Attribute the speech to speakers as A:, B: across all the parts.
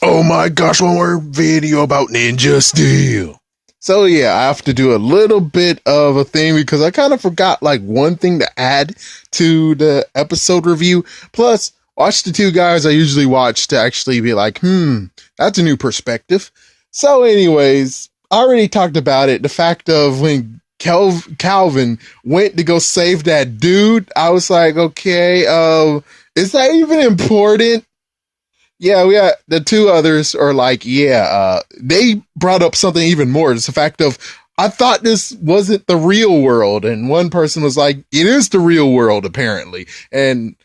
A: Oh my gosh, one more video about Ninja Steel. So yeah, I have to do a little bit of a thing because I kind of forgot like one thing to add to the episode review. Plus, watch the two guys I usually watch to actually be like, that's a new perspective. So anyways, I already talked about it. The fact of when Calvin went to go save that dude, I was like, okay, is that even important? Yeah, we got the two others are like, they brought up something even more. It's the fact of, I thought this wasn't the real world. And one person was like, it is the real world, apparently. And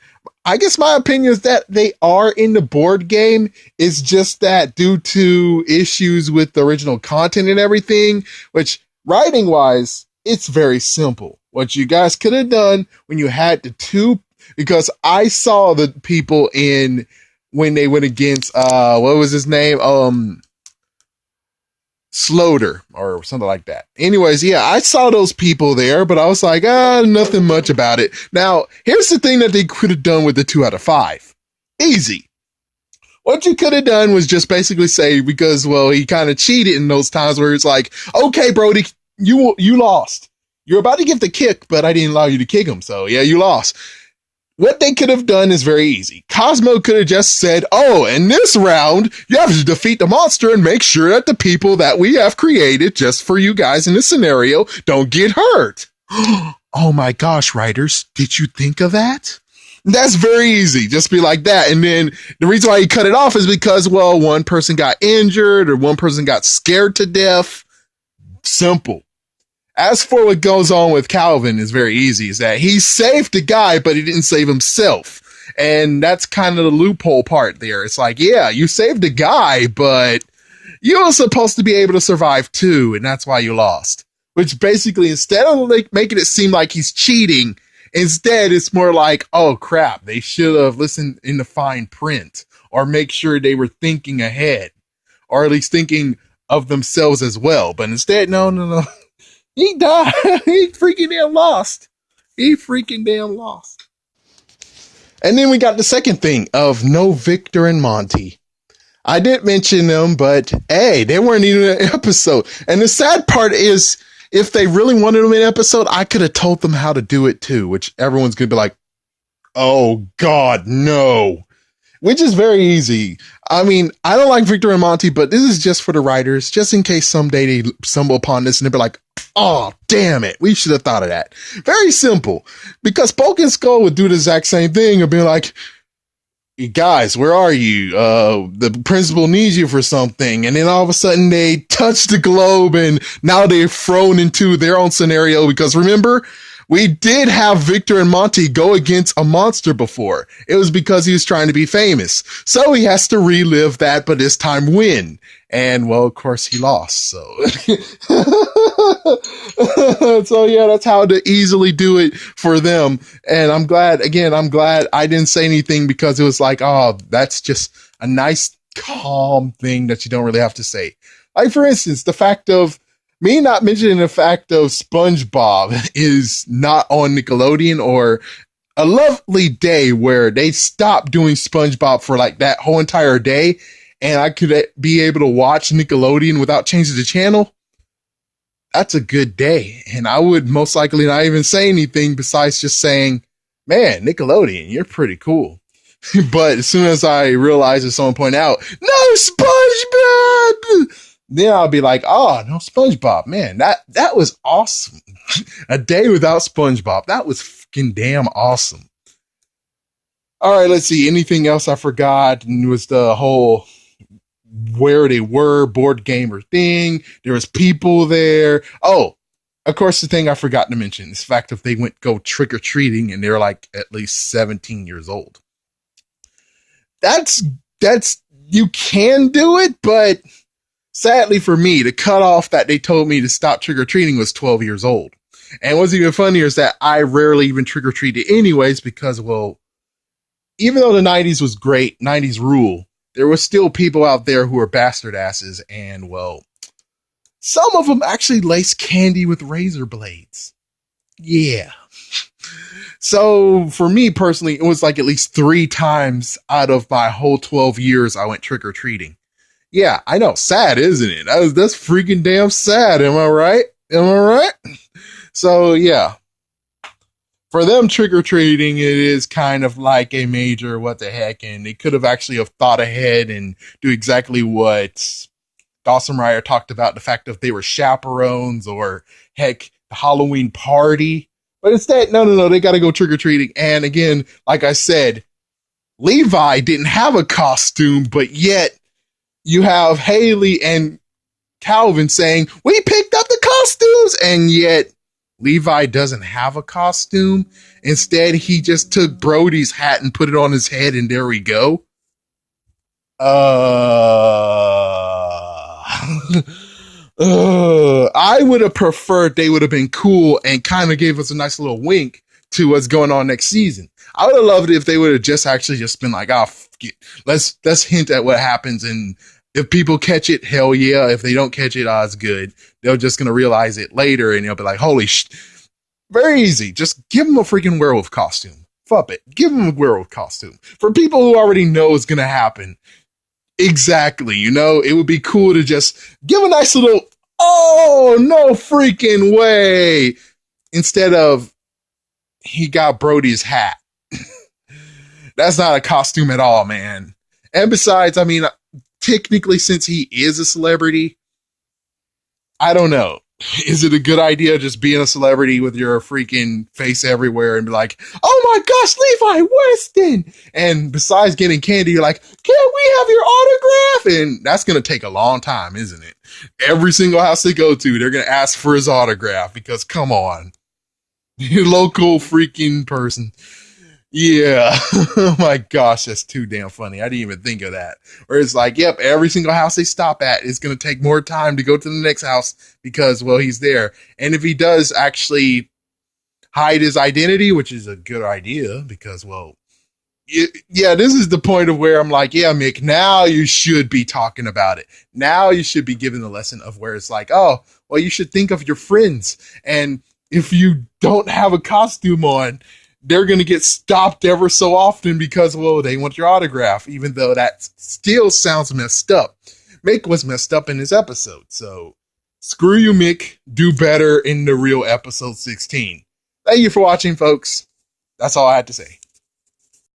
A: I guess my opinion is that they are in the board game. It's just that due to issues with the original content and everything, which writing wise, it's very simple. What you guys could have done when you had the two, because I saw the people in when they went against what was his name? Sloter or something like that. Anyways, yeah, I saw those people there, but I was like, nothing much about it. Now, here's the thing that they could have done with the 2 out of 5. Easy. What you could have done was just basically say, because, well, he kind of cheated in those times where it's like, okay, Brody, you lost. You're about to give the kick, but I didn't allow you to kick him. So yeah, you lost. What they could have done is very easy. Cosmo could have just said, oh, in this round, you have to defeat the monster and make sure that the people that we have created just for you guys in this scenario don't get hurt. Oh my gosh, writers, did you think of that? That's very easy. Just be like that. And then the reason why he cut it off is because, well, one person got injured or one person got scared to death. Simple. As for what goes on with Calvin is very easy, is that he saved the guy, but he didn't save himself. And that's kind of the loophole part there. It's like, yeah, you saved the guy, but you were supposed to be able to survive too, and that's why you lost. Which basically, instead of like making it seem like he's cheating, instead it's more like, oh crap, they should have listened in the fine print, or make sure they were thinking ahead, or at least thinking of themselves as well. But instead, no. He died. He freaking damn lost. And then we got the second thing of no Victor and Monty. I didn't mention them, but hey, they weren't even in an episode. And the sad part is, if they really wanted them in an episode, I could have told them how to do it too, which everyone's going to be like, oh God, no. Which is very easy. I mean, I don't like Victor and Monty, but this is just for the writers, just in case someday they stumble upon this and they'll be like, oh, damn it. We should have thought of that. Very simple. Because Bulk and Skull would do the exact same thing and be like, guys, where are you? The principal needs you for something. And then all of a sudden they touch the globe and now they're thrown into their own scenario because remember, we did have Victor and Monty go against a monster before. It was because he was trying to be famous. So he has to relive that, but this time win. And well, of course he lost. So, so yeah, that's how to easily do it for them. And I'm glad I didn't say anything because it was like, oh, that's just a nice calm thing that you don't really have to say. Like for instance, the fact of me not mentioning the fact of SpongeBob is not on Nickelodeon, or a lovely day where they stopped doing SpongeBob for like that whole entire day and I could be able to watch Nickelodeon without changing the channel. That's a good day. And I would most likely not even say anything besides just saying, man, Nickelodeon, you're pretty cool. But as soon as I realize that someone point out, no SpongeBob, then I'll be like, oh, no SpongeBob, man, that was awesome. A day without SpongeBob. That was fucking damn awesome. All right, let's see. Anything else I forgot? And was the whole where they were board gamer thing. There was people there. Oh, of course, the thing I forgot to mention is the fact if they went go trick or treating and they're like at least 17 years old. That's you can do it, but sadly for me, the cutoff that they told me to stop trick-or-treating was 12 years old. And what's even funnier is that I rarely even trick-or-treated anyways because, well, even though the 90s was great, 90s rule, there were still people out there who were bastard asses and, well, some of them actually laced candy with razor blades. Yeah. So for me personally, it was like at least 3 times out of my whole 12 years I went trick-or-treating. Yeah, I know. Sad, isn't it? That's freaking damn sad. Am I right? Am I right? So, yeah. For them, trick or treating, it is kind of like a major what the heck, and they could have actually have thought ahead and do exactly what Dawson Ryer talked about, the fact that they were chaperones or heck, the Halloween party. But instead, no, they got to go trick or treating. And again, like I said, Levi didn't have a costume, but yet you have Haley and Calvin saying, we picked up the costumes, and yet Levi doesn't have a costume. Instead, he just took Brody's hat and put it on his head, and there we go. I would have preferred they would have been cool and kind of gave us a nice little wink to what's going on next season. I would have loved it if they would have just actually just been like, oh, let's hint at what happens, and if people catch it, hell yeah. If they don't catch it, it's good. They're just gonna realize it later, and they'll be like, holy sh! Very easy. Just give them a freaking werewolf costume. Fuck it. Give them a werewolf costume. For people who already know it's gonna happen. Exactly. It would be cool to just give a nice little, oh, no freaking way. Instead of, he got Brody's hat. That's not a costume at all, man. And besides, I mean, technically, since he is a celebrity, I don't know. Is it a good idea just being a celebrity with your freaking face everywhere and be like, oh my gosh, Levi Weston? And besides getting candy, you're like, can we have your autograph? And that's going to take a long time, isn't it? Every single house they go to, they're going to ask for his autograph because, come on, your local freaking person. Yeah. Oh my gosh, that's too damn funny. I didn't even think of that. Where it's like, yep, every single house they stop at is going to take more time to go to the next house because, well, he's there. And if he does actually hide his identity, which is a good idea because, well, yeah, this is the point of where I'm like, yeah, Mick, now you should be talking about it. Now you should be giving the lesson of where it's like, oh, well, you should think of your friends. And if you don't have a costume on, they're going to get stopped ever so often because, well, they want your autograph, even though that still sounds messed up. Mick was messed up in his episode. So screw you, Mick. Do better in the real episode 16. Thank you for watching, folks. That's all I had to say.